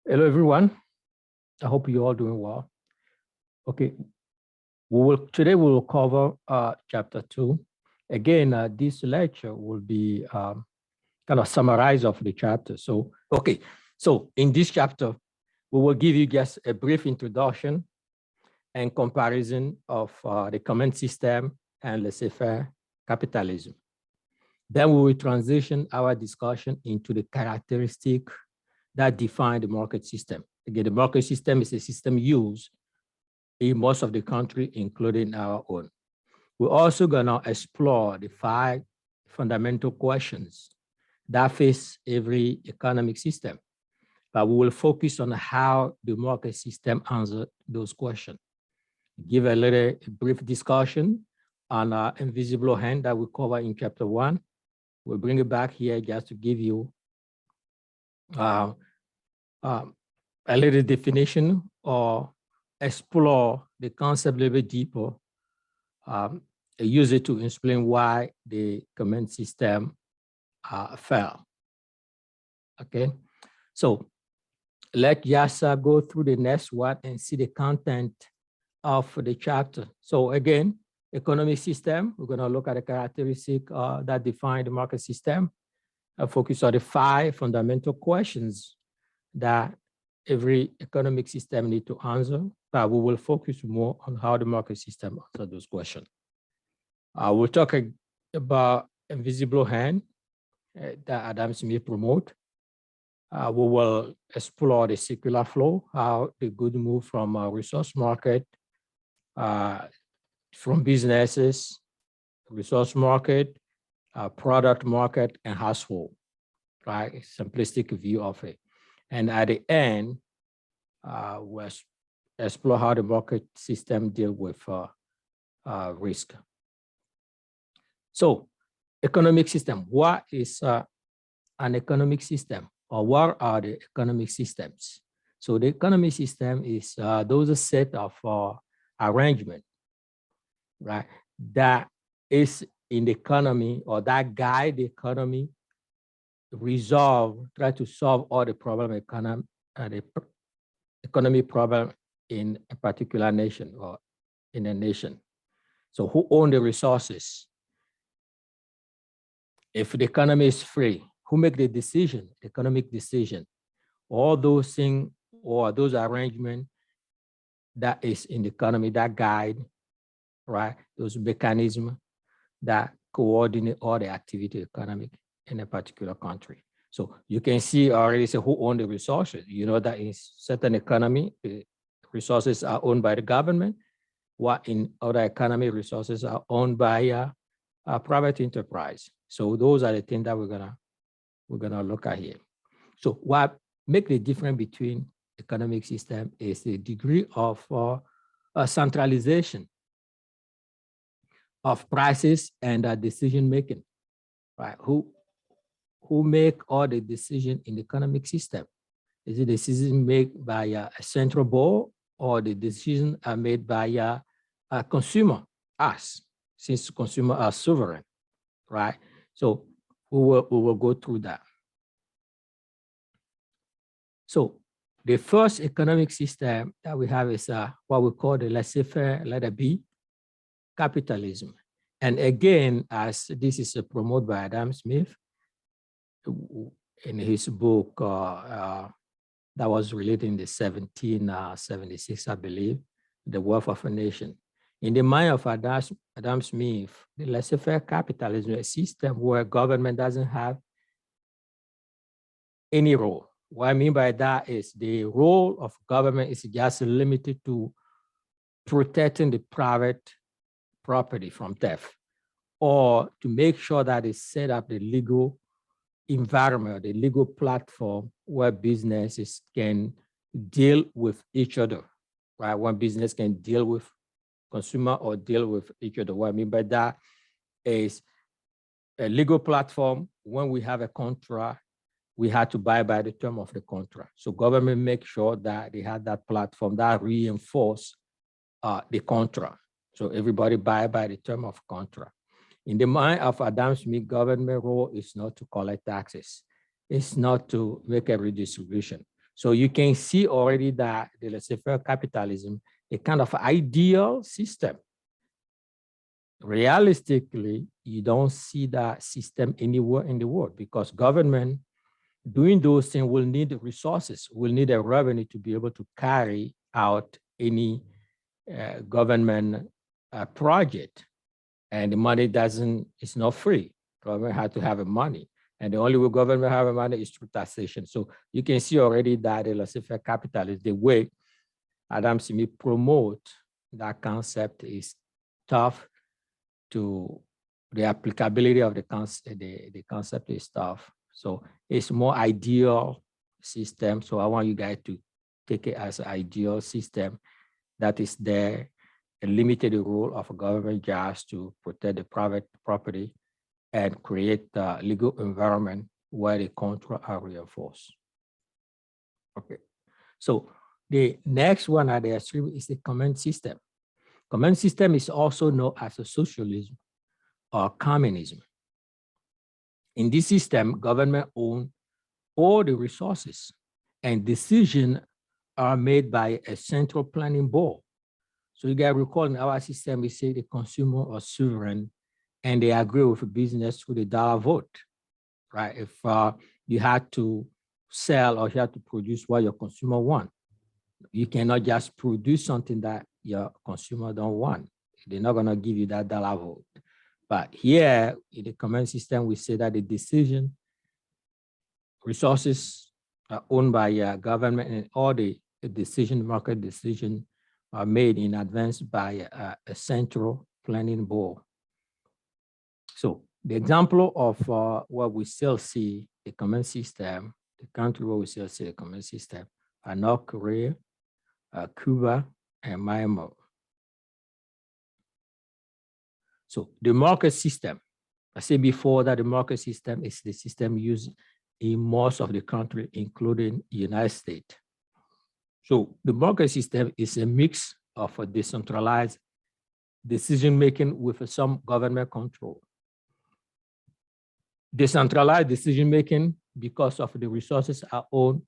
Hello, everyone. I hope you're all doing well. Okay, today we will cover chapter 2. Again, this lecture will be kind of summarize of the chapter. So in this chapter, we will give you just a brief introduction and comparison of the command system and laissez-faire capitalism. Then we will transition our discussion into the characteristic that define the market system. Again, the market system is a system used in most of the country, including our own. We're also gonna explore the 5 fundamental questions that face every economic system, but we will focus on how the market system answers those questions. Give a brief discussion on our invisible hand that we cover in chapter 1. We'll bring it back here just to give you a little definition or explore the concept a little bit deeper, use it to explain why the command system fell. Okay, so let's just go through the next one and see the content of the chapter. So again, economic system, we're going to look at the characteristic that define the market system, focus on the 5 fundamental questions that every economic system needs to answer, but we will focus more on how the market system answers those questions. We'll talk about invisible hand that Adam Smith promote. We will explore the circular flow, how the goods move from a resource market, from businesses, resource market, product market, and household, right? A simplistic view of it. And at the end, we'll explore how the market system deals with risk. So, economic system. What is an economic system, or what are the economic systems? So, the economic system is those set of arrangement, right? That is in the economy, or that guide the economy try to solve all the economic problem in a particular nation or in a nation. So who own the resources? If the economy is free, who make the decision, economic decision? All those things or those arrangements that is in the economy, that guide, right? Those mechanisms that coordinate all the activity economic in a particular country. So you can see already say who own the resources. You know that in certain economy, resources are owned by the government, while in other economy, resources are owned by a private enterprise. So those are the things that we're gonna look at here. So what makes the difference between economic system is the degree of centralization of prices and decision making, right? Who make all the decision in the economic system? Is it decision made by a central board, or the decisions are made by a consumer, us, since consumers are sovereign, right? So we will go through that. So the first economic system that we have is what we call the laissez-faire, letter B, capitalism. And again, as this is promoted by Adam Smith in his book that was released in the 1776, I believe, The Wealth of a Nation. In the mind of Adam Smith, the laissez-faire capitalism is a system where government doesn't have any role. What I mean by that is the role of government is just limited to protecting the private property from theft, or to make sure that it set up the legal environment, the legal platform where businesses can deal with each other, right? One business can deal with consumer or deal with each other. What I mean by that is a legal platform. When we have a contract, we had to buy by the term of the contract. So government make sure that they have that platform that reinforce the contract. So everybody buy by the term of contract. In the mind of Adam Smith, government role is not to collect taxes. It's not to make a redistribution. So you can see already that the laissez-faire capitalism, a kind of ideal system. Realistically, you don't see that system anywhere in the world because government doing those things will need resources, will need a revenue to be able to carry out any government project. And the money it's not free. Government has to have a money. And the only way government have a money is through taxation. So you can see already that the laissez-faire capital is the way Adam Smith promote that concept is tough to the applicability of the concept is tough. So it's more ideal system. So I want you guys to take it as an ideal system that is there, a limited role of a government just to protect the private property and create a legal environment where the control are reinforced. Okay, so the next one at the extreme is the command system. Command system is also known as a socialism or communism. In this system, government owns all the resources and decisions are made by a central planning board. So you guys recall in our system, we say the consumer are sovereign and they agree with a business through the dollar vote, right? If you had to sell or you had to produce what your consumer want, you cannot just produce something that your consumer don't want. They're not gonna give you that dollar vote. But here in the command system, we say that the decision, resources are owned by government and all the market decision are made in advance by a central planning board. So the example of what we still see the command system, the country where we still see the command system are North Korea, Cuba, and Myanmar. So the market system, I said before that the market system is the system used in most of the country, including the United States. So the market system is a mix of a decentralized decision-making with some government control. Decentralized decision-making because of the resources are owned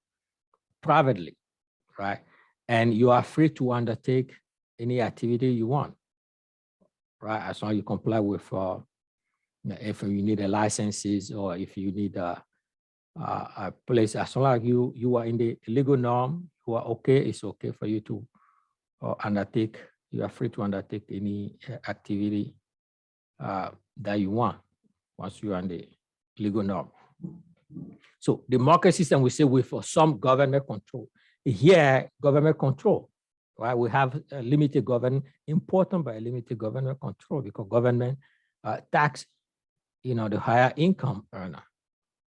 privately, right? And you are free to undertake any activity you want, right? As long as you comply with, if you need a licenses or if you need a place, as long as you are in the legal norm, you are okay, it's okay for you to undertake, you are free to undertake any activity that you want once you are in the legal norm. So the market system, we say with some government control. Here, government control, right? We have a limited government, important by limited government control because government tax, the higher income earner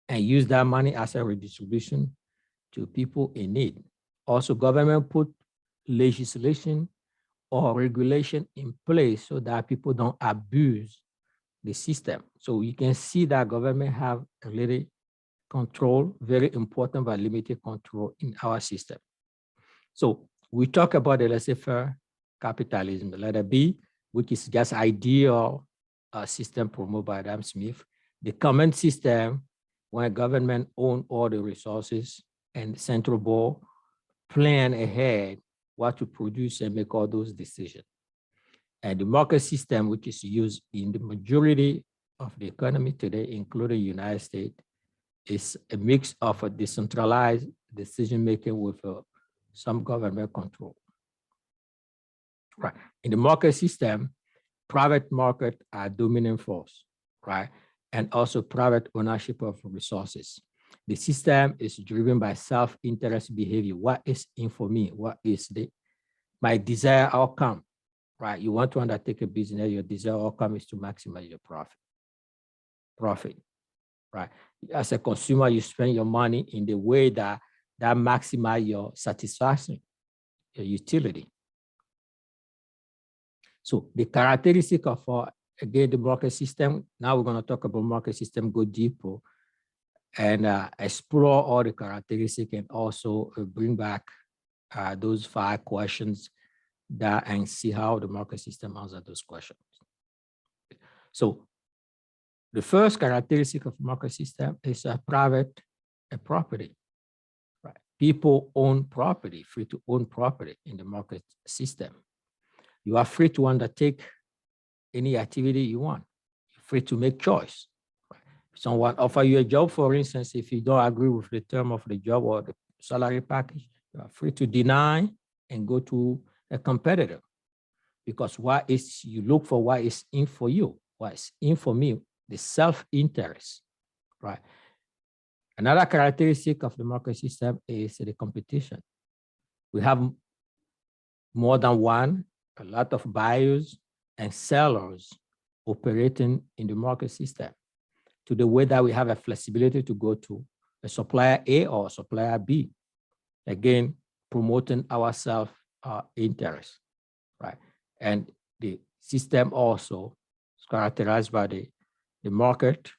and use that money as a redistribution to people in need. Also, government put legislation or regulation in place so that people don't abuse the system. So you can see that government have a little control, very important but limited control in our system. So we talk about the laissez-faire capitalism, the letter B, which is just ideal system promoted by Adam Smith. The command system, when government own all the resources and the central board plan ahead what to produce and make all those decisions. And the market system, which is used in the majority of the economy today, including the United States, is a mix of a decentralized decision-making with some government control. Right. In the market system, private market are dominant force, right? And also private ownership of resources. The system is driven by self-interest behavior. What is in for me? What is my desired outcome, right? You want to undertake a business, your desired outcome is to maximize your profit, right? As a consumer, you spend your money in the way that maximize your satisfaction, your utility. So the characteristic of, again, the market system, now we're going to talk about market system, go deeper and explore all the characteristics and also bring back those 5 questions and see how the market system answers those questions. So the first characteristic of market system is a private property, right? people own property, free to own property in the market system. You are free to undertake any activity you want. You're free to make choice. If someone offer you a job, for instance, if you don't agree with the term of the job or the salary package, you are free to deny and go to a competitor. Because you look for what is in for you, what is in for me, the self-interest, right? Another characteristic of the market system is the competition. We have more than one, a lot of buyers and sellers operating in the market system, to the way that we have a flexibility to go to a supplier A or supplier B, again, promoting our self-interest, right? And the system also is characterized by the market,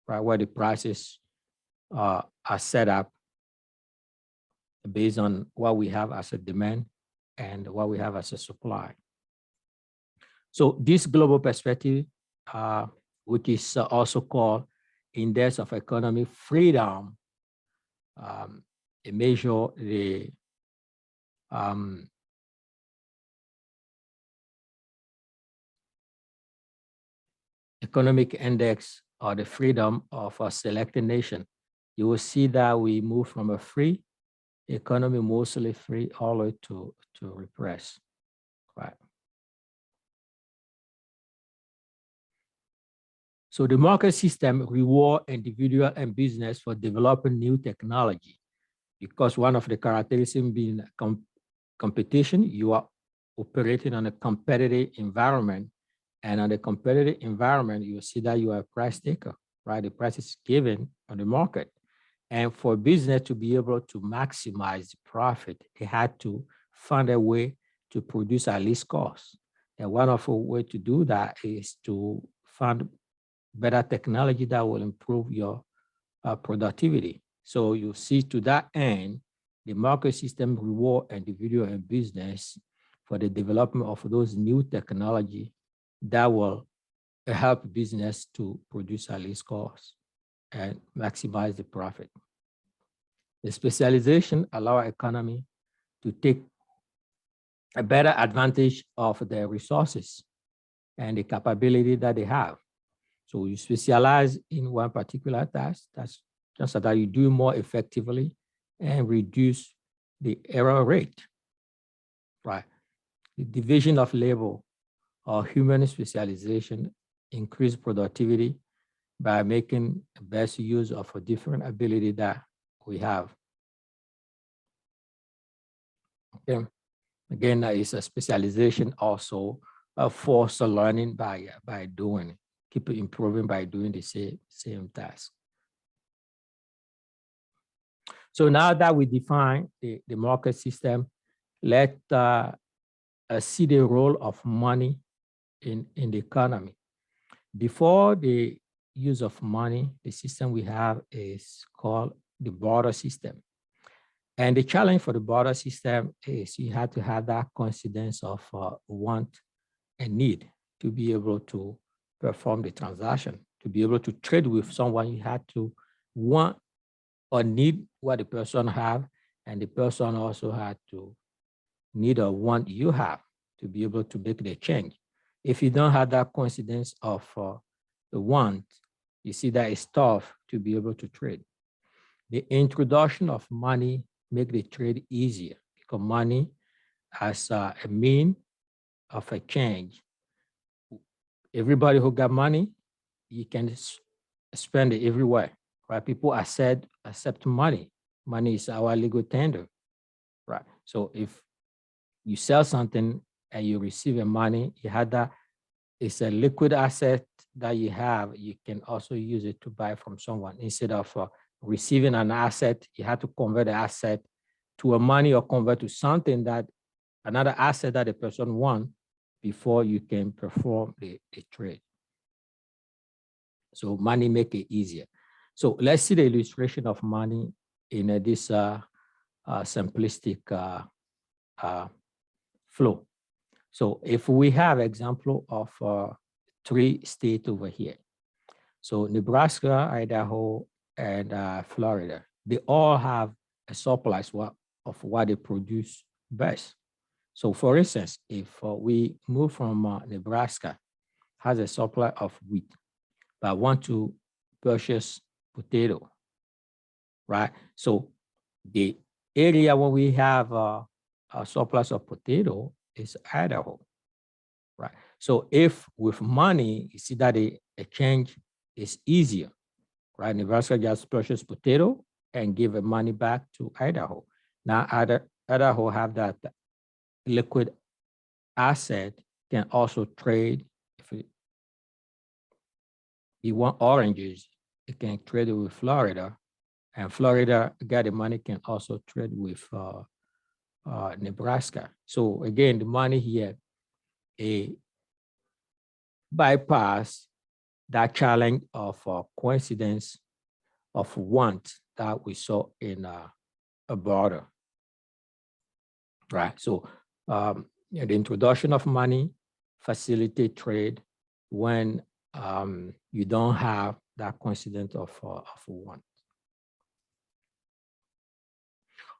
right, where the prices are set up based on what we have as a demand and what we have as a supply. So this global perspective, which is also called Index of Economic Freedom, it measures the economic index or the freedom of a selected nation. You will see that we move from a free economy, mostly free, all the way to repressed, right? So the market system reward individual and business for developing new technology, because one of the characteristics being competition, you are operating on a competitive environment, and on the competitive environment, you see that you are a price taker, right? The price is given on the market. And for business to be able to maximize the profit, they had to find a way to produce at least cost. And one of the ways to do that is to find better technology that will improve your productivity. So you see, to that end, the market system reward individual and business for the development of those new technology that will help business to produce at least cost and maximize the profit. The specialization allows economy to take a better advantage of their resources and the capability that they have. So you specialize in one particular task, that's just so that you do more effectively and reduce the error rate, right? The division of labor or human specialization increase productivity by making the best use of a different ability that we have. Okay. Again, that is a specialization also force learning by doing, keep improving by doing the same task. So now that we define the market system, let's see the role of money in the economy. Before the use of money, the system we have is called the barter system. And the challenge for the barter system is you have to have that coincidence of want and need to be able to perform the transaction. To be able to trade with someone, you had to want or need what the person have, and the person also had to need or want you have to be able to make the change. If you don't have that coincidence of the want, you see that it's tough to be able to trade. The introduction of money make the trade easier, because money as a mean of a change. Everybody who got money, you can spend it everywhere, right? People accept money. Money is our legal tender, right? So if you sell something and you receive a money, you had that, it's a liquid asset that you have, you can also use it to buy from someone. Instead of receiving an asset, you have to convert the asset to a money or convert to something that, another asset that the person wants before you can perform the trade. So money make it easier. So let's see the illustration of money in this simplistic flow. So if we have example of 3 states over here, so Nebraska, Idaho, and Florida, they all have a surplus of what they produce best. So for instance, if we move from Nebraska, has a supply of wheat, but want to purchase potato, right? So the area where we have a surplus of potato is Idaho, right? So if with money, you see that the exchange is easier, right? Nebraska just purchase potato and give the money back to Idaho. Now Idaho have that liquid asset, can also trade. If you want oranges, it can trade it with Florida, and Florida got the money, can also trade with Nebraska. So again, the money here, bypass that challenge of coincidence of want that we saw in a border, right? So the introduction of money facilitate trade when you don't have that coincidence of want.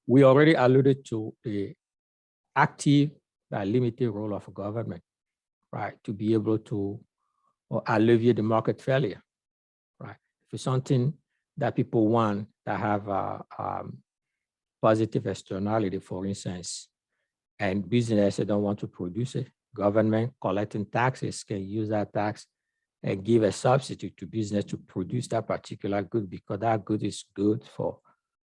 We already alluded to the active but limited role of government, right, to be able to alleviate the market failure, right? If it's something that people want that have a positive externality, for instance, and businesses don't want to produce it, government collecting taxes can use that tax and give a substitute to business to produce that particular good, because that good is good for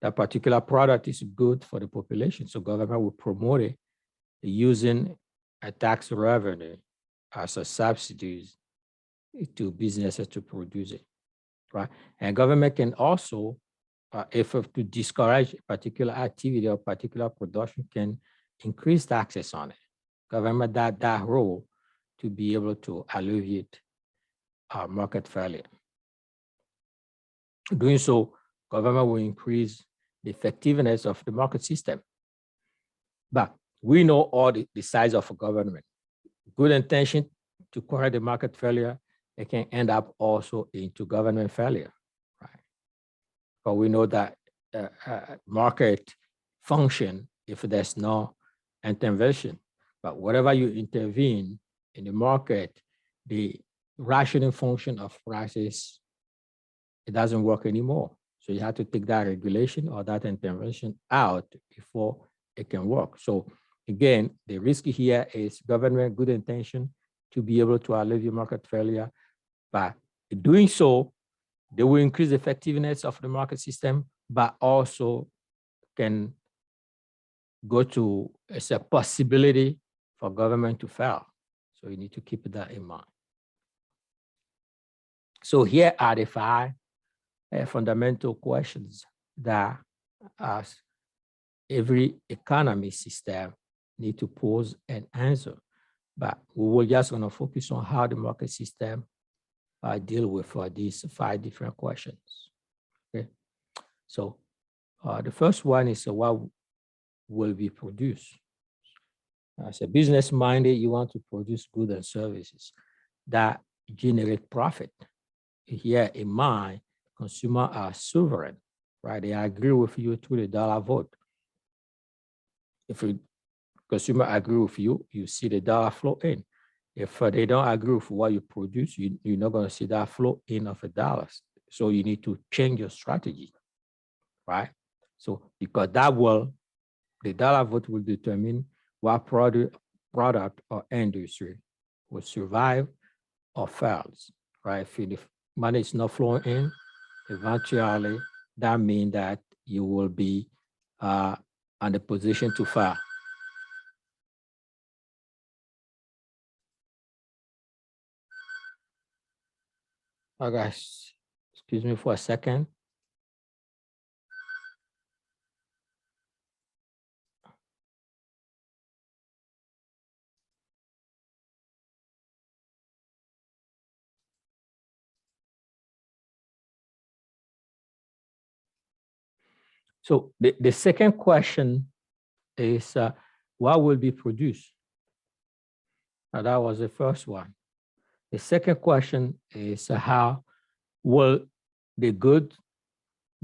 that particular product, is good for the population. So government will promote it using a tax revenue as a subsidy to businesses to produce it, right? And government can also, if to discourage particular activity or particular production, can increase taxes on it. Government that role to be able to alleviate market failure. Doing so, government will increase the effectiveness of the market system. But we know all the size of a government. Good intention to correct the market failure, it can end up also into government failure, right? But we know that market function if there's no intervention. But whatever you intervene in the market, the rationing function of prices, it doesn't work anymore. So you have to take that regulation or that intervention out before it can work. So again, the risk here is government good intention to be able to alleviate market failure. By doing so, they will increase the effectiveness of the market system, but also can go to, it's a possibility for government to fail. So you need to keep that in mind. So here are the 5 fundamental questions that every economy system need to pose and answer. But we were just going to focus on how the market system deal with these 5 different questions. Okay, so the first one is what will be produced? As a business minded, you want to produce goods and services that generate profit. Here in mind, consumers are sovereign, right? They agree with you through the dollar vote. If a consumer agree with you, you see the dollar flow in. If they don't agree with what you produce, you're not going to see that flow in of the dollars. So you need to change your strategy, right? So because that will, the dollar vote will determine what product or industry will survive or fails, right? If the money is not flowing in, eventually that means that you will be on the position to fail. Oh, guys, excuse me for a second. So the second question is what will be produced? Now, that was the first one. The second question is how will the good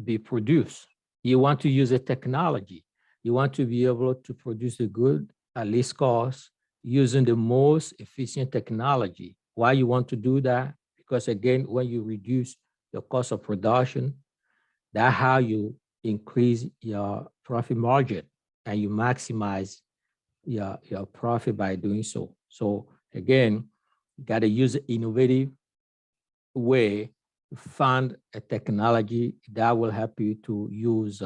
be produced? You want to use a technology. You want to be able to produce a good at least cost using the most efficient technology. Why you want to do that? Because again, when you reduce the cost of production, that's how you increase your profit margin and you maximize your profit by doing so. So again, you got to use an innovative way to find a technology that will help you to use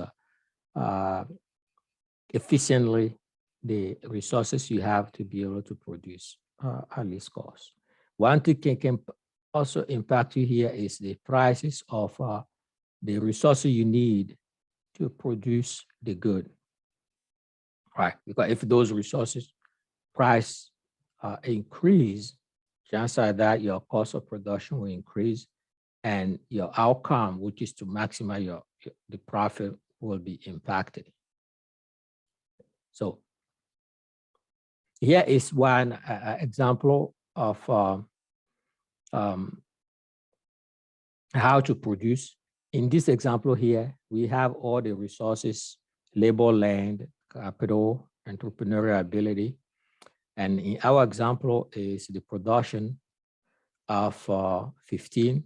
efficiently the resources you have to be able to produce at least cost. One thing can also impact you here is the prices of the resources you need to produce the good, right? Because if those resources price increase, chances are that your cost of production will increase and your outcome, which is to maximize the profit, will be impacted. So here is one example of how to produce. In this example here, we have all the resources: labor, land, capital, entrepreneurial ability. And in our example is the production of $15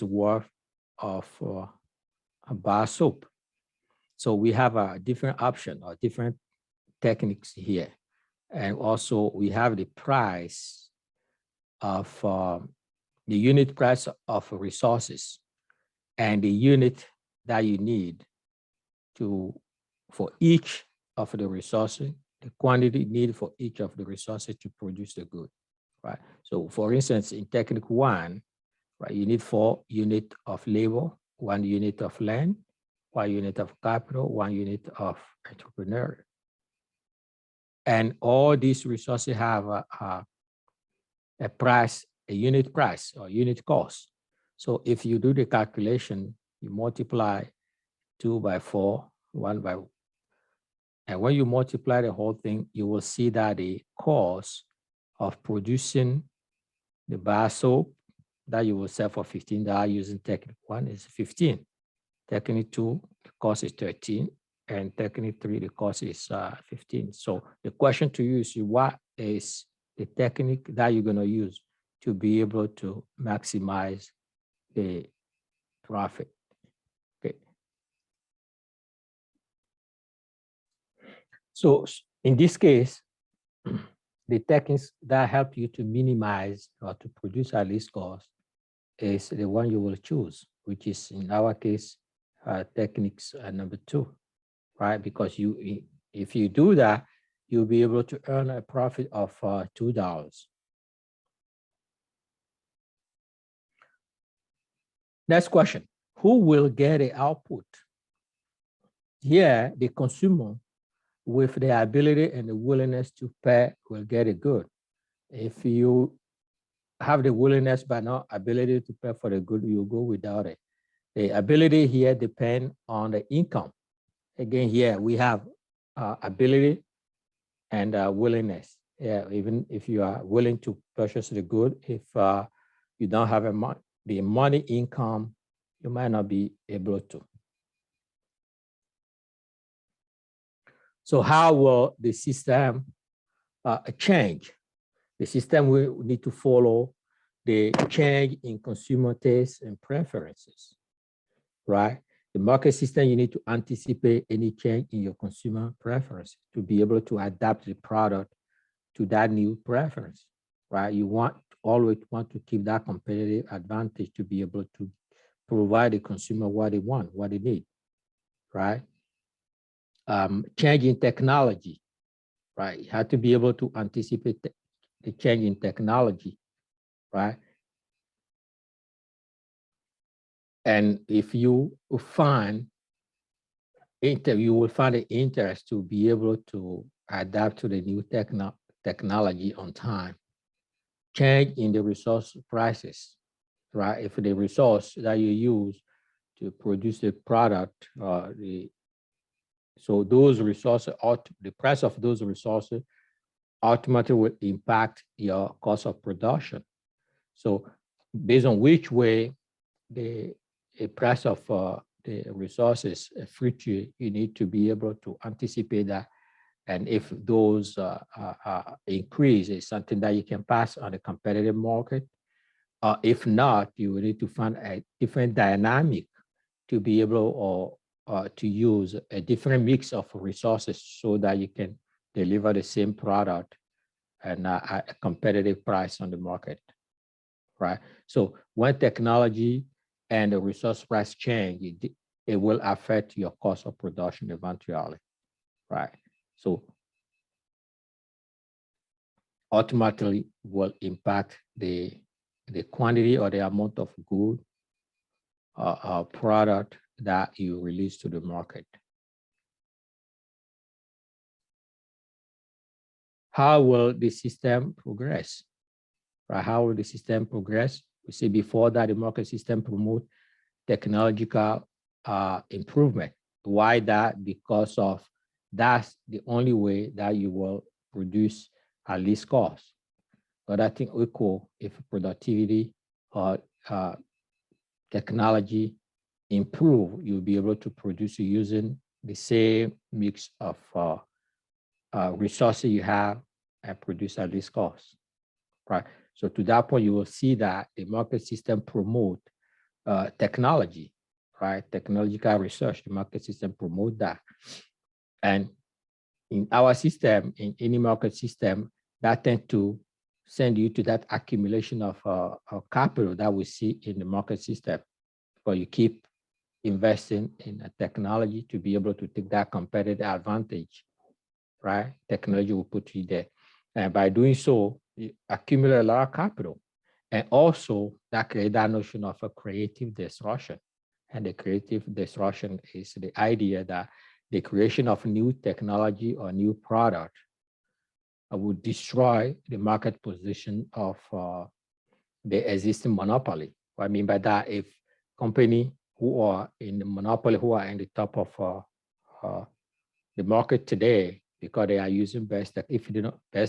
worth of a bar soap. So we have a different option or different techniques here. And also we have the price of the unit price of resources and the unit that you need for each of the resources, the quantity needed for each of the resources to produce the good, right? So for instance, in technique 1, right, you need 4 units of labor, 1 unit of land, 1 unit of capital, 1 unit of entrepreneur. And all these resources have a price, a unit price or unit cost. So if you do the calculation, you multiply 2 by 4, 1 by 1. And when you multiply the whole thing, you will see that the cost of producing the bar soap that you will sell for $15 using technique 1 is 15. Technique 2, the cost is 13. And technique 3, the cost is 15. So the question to you is, what is the technique that you're going to use to be able to maximize the profit? Okay. So in this case, the techniques that help you to minimize or to produce at least cost is the one you will choose, which is in our case, techniques number 2, right? Because if you do that, you'll be able to earn a profit of $2. Next question, who will get the output? Here, the consumer with the ability and the willingness to pay will get it good. If you have the willingness but not ability to pay for the good, you'll go without it. The ability here depends on the income. Again, here we have ability and willingness. Yeah, even if you are willing to purchase the good, if you don't have the money income, you might not be able to. So how will the system change? The system will need to follow the change in consumer tastes and preferences, right? The market system, you need to anticipate any change in your consumer preference to be able to adapt the product to that new preference, right? You always want to keep that competitive advantage to be able to provide the consumer what they want, what they need, right? Change in technology, right? You have to be able to anticipate the change in technology, right? And if you find, you will find the interest to be able to adapt to the new technology on time. Change in the resource prices, right? If the resource that you use to produce the product, so those resources, the price of those resources ultimately will impact your cost of production. So based on which way the price of the resources free to you, you need to be able to anticipate that. And if those increase is something that you can pass on a competitive market, if not, you will need to find a different dynamic to be able to use a different mix of resources so that you can deliver the same product and at a competitive price on the market, right? So when technology and the resource price change, it will affect your cost of production eventually, right? So ultimately will impact the quantity or the amount of good product that you release to the market. How will the system progress? Right? How will the system progress? We see before that the market system promote technological improvement. Why that? Because of that's the only way that you will produce at least cost. But I think equal if productivity or technology improve, you'll be able to produce using the same mix of resources you have and produce at least cost, right? So to that point, you will see that the market system promote technology, right? Technological research, the market system promote that. And in our system, in any market system, that tend to send you to that accumulation of capital that we see in the market system, because you keep investing in a technology to be able to take that competitive advantage, right? Technology will put you there. And by doing so, you accumulate a lot of capital. And also that creates that notion of a creative disruption. And the creative disruption is the idea that the creation of new technology or new product would destroy the market position of the existing monopoly. What I mean by that, if company who are in the monopoly, who are in the top of the market today, because they are using best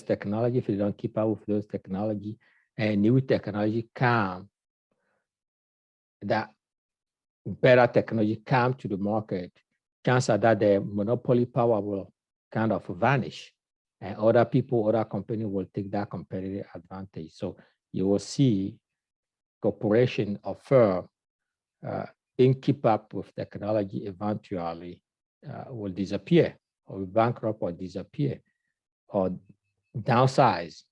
technology, if they don't keep up with those technology and new technology come, that better technology come to the market, chances are that the monopoly power will kind of vanish, and other people, other companies will take that competitive advantage. So you will see corporation or firm didn't keep up with technology eventually will disappear, or will bankrupt or disappear, or downsize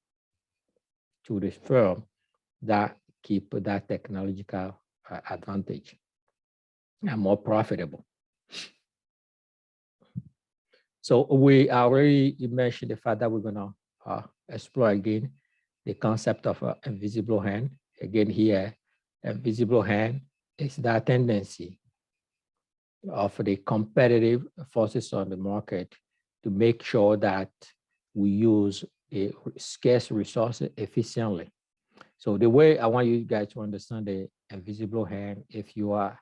to the firm that keep that technological advantage and more profitable. So we already mentioned the fact that we're gonna explore again the concept of an invisible hand. Again here, invisible hand is that tendency of the competitive forces on the market to make sure that we use a scarce resource efficiently. So the way I want you guys to understand the invisible hand, if you are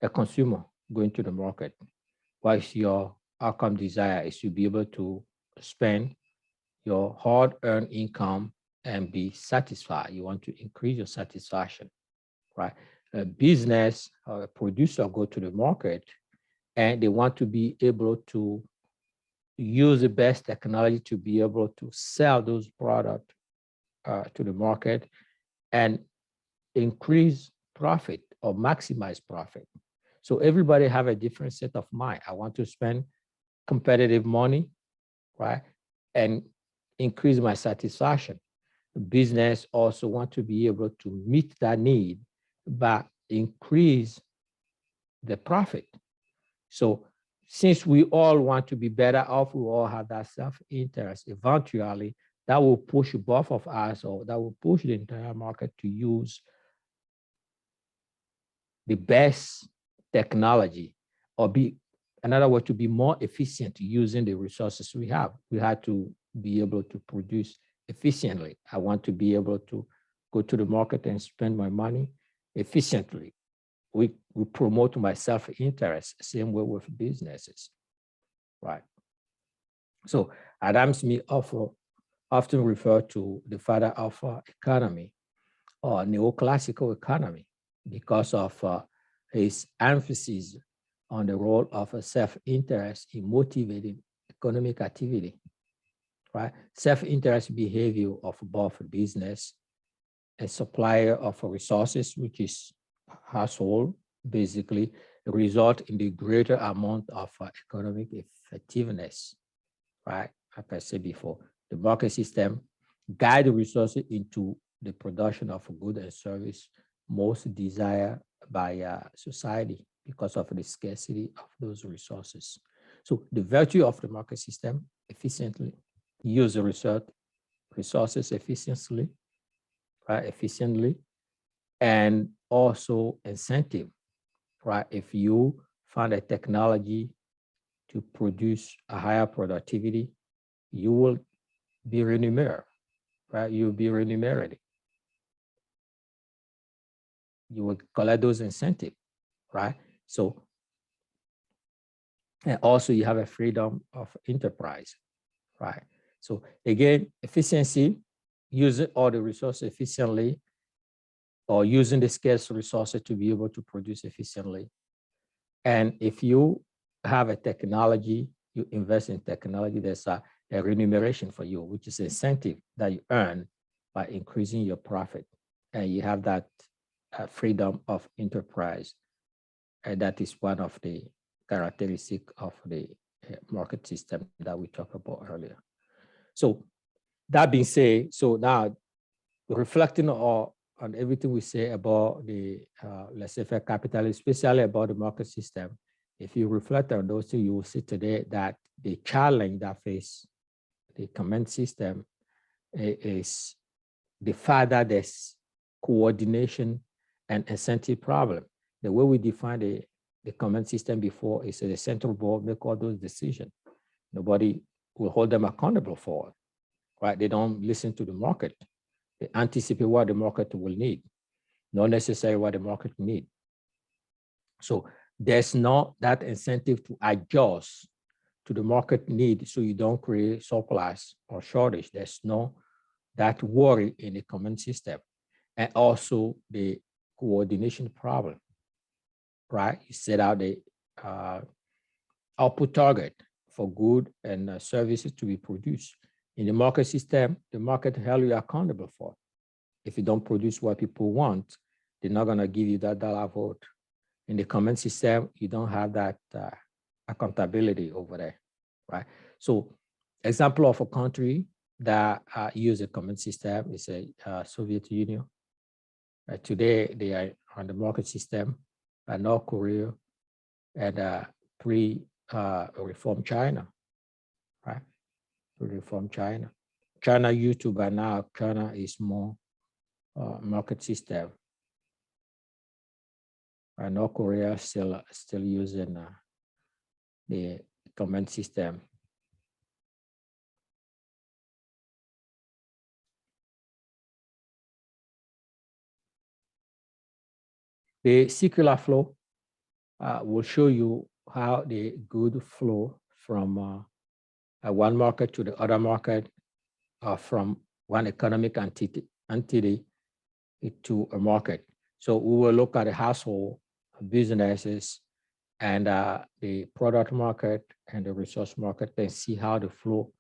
a consumer going to the market, what is your outcome desire is to be able to spend your hard-earned income and be satisfied. You want to increase your satisfaction, right? A business or a producer go to the market and they want to be able to use the best technology to be able to sell those products to the market and increase profit or maximize profit. So everybody have a different set of mind. I want to spend competitive money, right? And increase my satisfaction. The business also want to be able to meet that need, but increase the profit. So since we all want to be better off, we all have that self-interest, eventually that will push both of us, or that will push the entire market to use the best technology, or be, another word, to be more efficient using the resources we have. We had to be able to produce efficiently. I want to be able to go to the market and spend my money efficiently. We promote my self-interest, same way with businesses, right? So Adam Smith often referred to the father of economy, or neoclassical economy, because of his emphasis on the role of a self-interest in motivating economic activity, right? Self-interest behavior of both business and supplier of resources, which is household, basically result in the greater amount of economic effectiveness, right? Like I said before, the market system guide the resources into the production of goods and service most desired by society because of the scarcity of those resources. So the virtue of the market system, efficiently use the resources efficiently, right? Efficiently, and also incentive, right? If you find a technology to produce a higher productivity, you will be remunerated, right? You'll be remunerated. You will collect those incentives, right? So, and also you have a freedom of enterprise, right? So again, efficiency, using all the resources efficiently or using the scarce resources to be able to produce efficiently. And if you have a technology, you invest in technology, there's a remuneration for you, which is incentive that you earn by increasing your profit. And you have that freedom of enterprise. And that is one of the characteristics of the market system that we talked about earlier. So that being said, so now reflecting on everything we say about the laissez-faire capitalist, especially about the market system, if you reflect on those two, you will see today that the challenge that face the command system is the fact that there's coordination and incentive problem. The way we define the command system before is the central board make all those decisions. Nobody will hold them accountable for it, right? They don't listen to the market. They anticipate what the market will need, not necessarily what the market need. So there's not that incentive to adjust to the market need so you don't create surplus or shortage. There's no that worry in the command system. And also the coordination problem, right? You set out the output target for good and services to be produced. In the market system, the market held you accountable for. If you don't produce what people want, they're not gonna give you that dollar vote. In the command system, you don't have that accountability over there, right? So example of a country that use a command system is a Soviet Union. Today, they are on the market system, North Korea, and pre-reform China, right? Pre-reform China. China used to, by now, China is more market system. North Korea still using the command system. The circular flow will show you how the good flow from one market to the other market, from one economic entity to a market. So we will look at the household, businesses, and the product market and the resource market, and see how the flow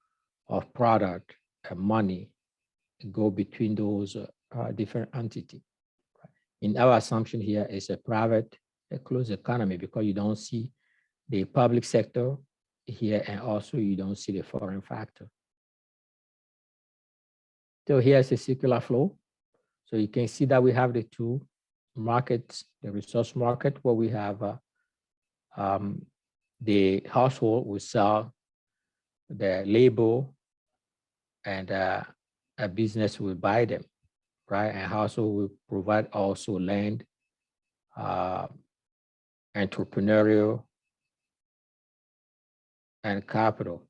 of product and money go between those different entities. In our assumption here is a private, a closed economy, because you don't see the public sector here, and also you don't see the foreign factor. So here's a circular flow. So you can see that we have the two markets, the resource market, where we have the household will sell the labor, and a business will buy them, right? And household will provide also land, entrepreneurial, and capital.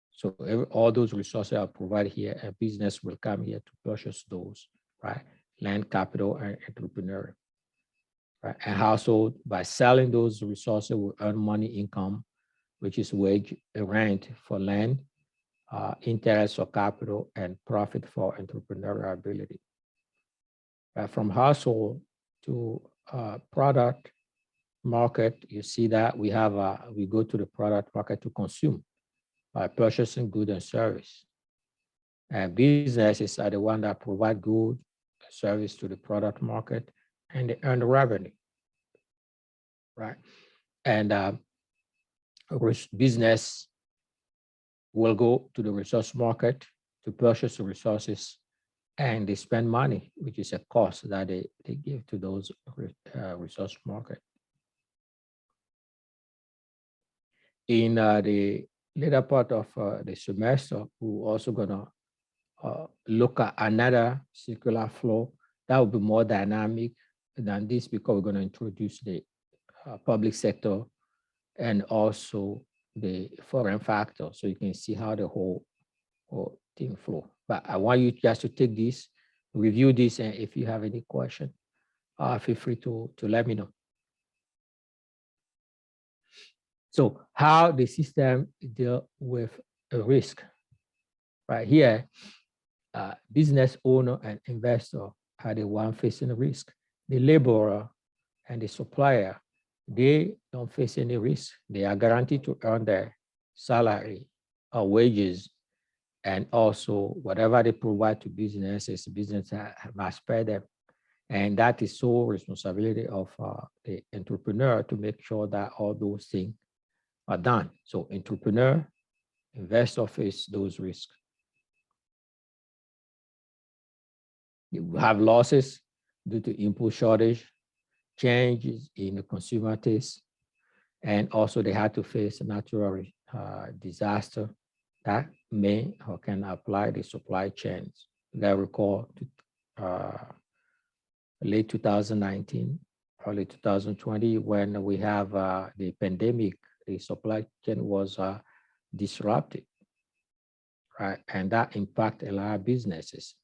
So all those resources are provided here, and business will come here to purchase those, right? Land, capital, and entrepreneurial. Right? And household, by selling those resources, will earn money income, which is wage, rent for land, interest for capital, and profit for entrepreneurial ability. From household to product market, you see that we have we go to the product market to consume by purchasing goods and service. And businesses are the one that provide good service to the product market and they earn the revenue, right? And business will go to the resource market to purchase the resources and they spend money, which is a cost that they give to those resource market. In the later part of the semester, we're also gonna look at another circular flow that will be more dynamic than this because we're gonna introduce the public sector and also the foreign factor. So you can see how the whole thing flow. But I want you just to take this, review this, and if you have any question, feel free to let me know. So how the system deal with a risk, right here, business owner and investor are the one facing the risk. The laborer and the supplier, they don't face any risk. They are guaranteed to earn their salary or wages, and also whatever they provide to businesses, business must pay them. And that is sole responsibility of the entrepreneur to make sure that all those things are done. So entrepreneur, investor face those risks. You have losses due to input shortage, changes in the consumer taste, and also they had to face a natural disaster that may or can apply the supply chains. I recall late 2019, early 2020, when we have the pandemic, the supply chain was disrupted, right? And that impacted a lot of businesses.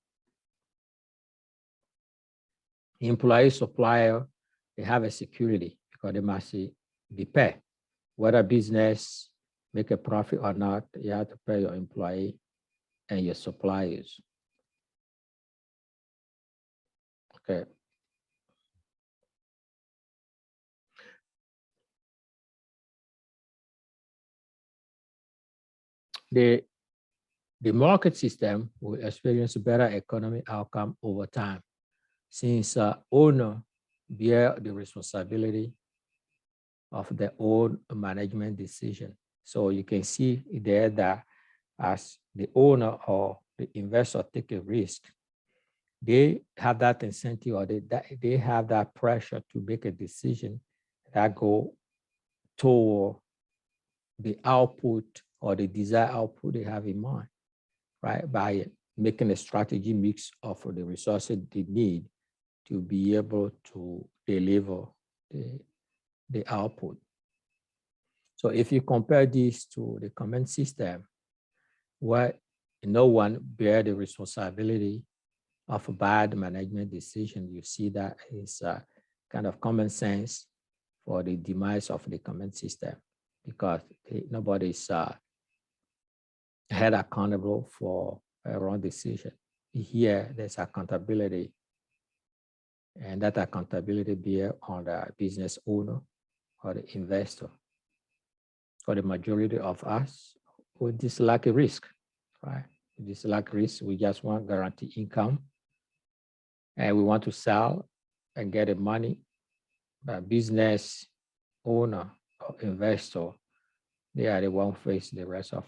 Employee, supplier, they have a security because they must be paid. Whether business make a profit or not, you have to pay your employee and your suppliers. Okay. The market system will experience better economic outcome over time since owner bear the responsibility of their own management decision. So you can see there that as the owner or the investor take a risk, they have that incentive or they have that pressure to make a decision that go toward the output or the desired output they have in mind, right? By making a strategy mix of the resources they need to be able to deliver the output. So if you compare this to the comment system, where no one bear the responsibility of a bad management decision, you see that is kind of common sense for the demise of the comment system because nobody's held accountable for a wrong decision. Here, there's accountability, and that accountability be on the business owner or the investor. For the majority of us, we dislike a risk, right? We dislike risk. We just want guaranteed income, and we want to sell and get the money. But business owner or investor, they are the one face the rest of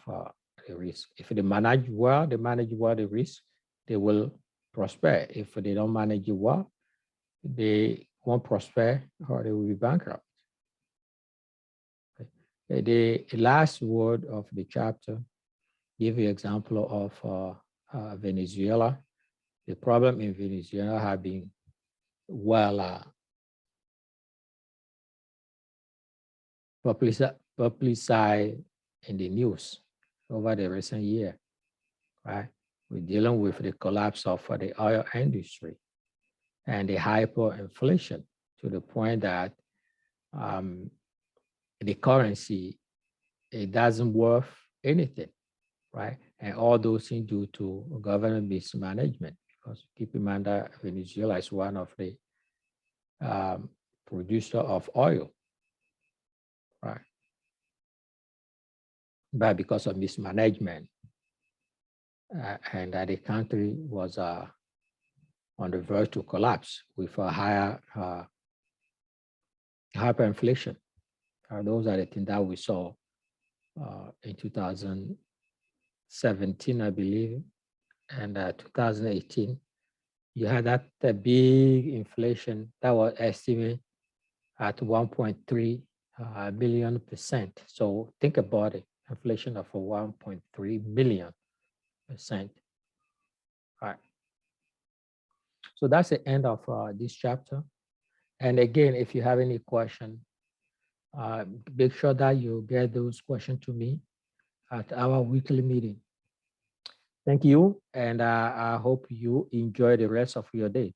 the risk. If they manage well the risk, they will prosper. If they don't manage it well, they won't prosper or they will be bankrupt. Okay. The last word of the chapter give you example of Venezuela. The problem in Venezuela have been well publicized in the news over the recent year, right? We're dealing with the collapse of the oil industry and the hyperinflation to the point that the currency, it doesn't worth anything, right? And all those things due to government mismanagement, because keep in mind that Venezuela is one of the producer of oil. but because of mismanagement, and that the country was on the verge to collapse with a higher hyperinflation. Those are the things that we saw in 2017, I believe, and 2018. You had that big inflation that was estimated at 1.3 million percent. So think about it, inflation of 1.3 million percent. All right. So that's the end of this chapter. And again, if you have any question, make sure that you get those questions to me at our weekly meeting. Thank you, and I hope you enjoy the rest of your day.